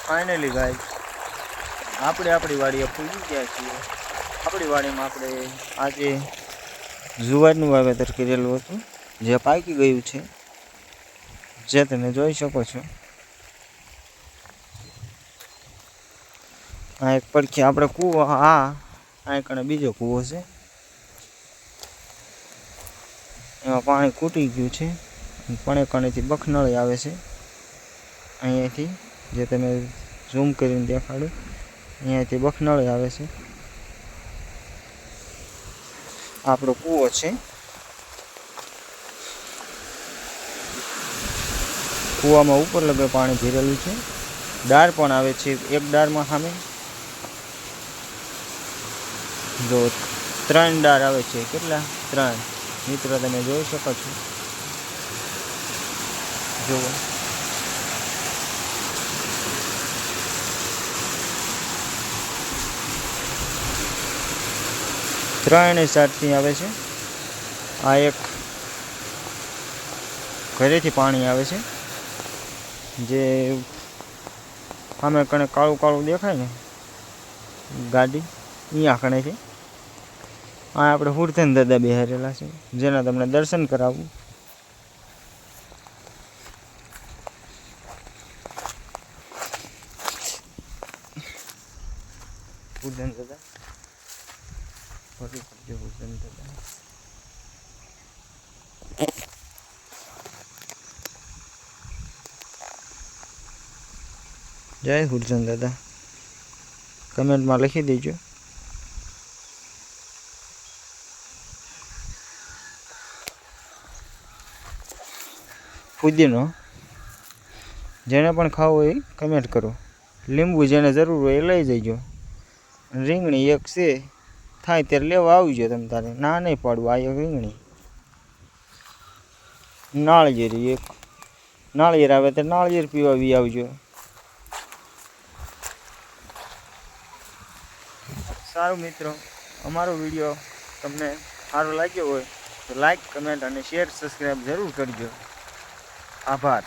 Finally guys આપણે આપણી વાડીએ પૂજી ગયા છીએ। આપણી વાડીમાં આપણે આજે જુવારનું વાવેતર કરેલું હતું, જે પાકી ગયું છે, જે તમે જોઈ શકો છો। આ એક પડખે આપણે કૂવો, આ કણે બીજો કૂવો છે, એમાં પાણી ખૂટી ગયું છે, પણ કણેથી બખનળી આવે છે અહીંયાથી, જે તમે ઝૂમ કરીને દેખાડું, અહીંયાથી બખનળી આવે છે। આપણો કૂવો છે, કૂવામાં ઉપર લગે પાણી ભરેલું છે, ડાર પણ આવે છે। એક ડારમાં સામે જો 3 ડાર આવે છે, કેટલા 3 મિત્રો તમે જોઈ શકો છો। જુઓ ત્રણે સાઈડથી આવે છે। આ એક ઘરેથી પાણી આવે છે, જે સામે કણે કાળું કાળું દેખાય ને ગાડી, અહીંયા કણે છે। આ આપણે હુરધન દાદા બેહારેલા છે, જેના તમને દર્શન કરાવું। હુરધન દાદા હુરધન દાદા જય હુરધન દાદા, કમેન્ટમાં લખી દેજો। ફુદીનો જેને પણ ખાવો હોય કમેન્ટ કરો, લીંબુ જેને જરૂર હોય એ લઈ જજો, રીંગણી એક છે, થાય ત્યારે લેવા આવજો તમે તારે, ના નહીં પાડવું। આ એક રીંગણી, નાળિયેરી એક, નાળિયેર આવે ત્યારે નાળિયેર પીવા બી આવજો। સારું મિત્રો, અમારો વિડીયો તમને સારો લાગ્યો હોય તો લાઈક, કમેન્ટ અને શેર, સબસ્ક્રાઈબ જરૂર કરજો। આભાર।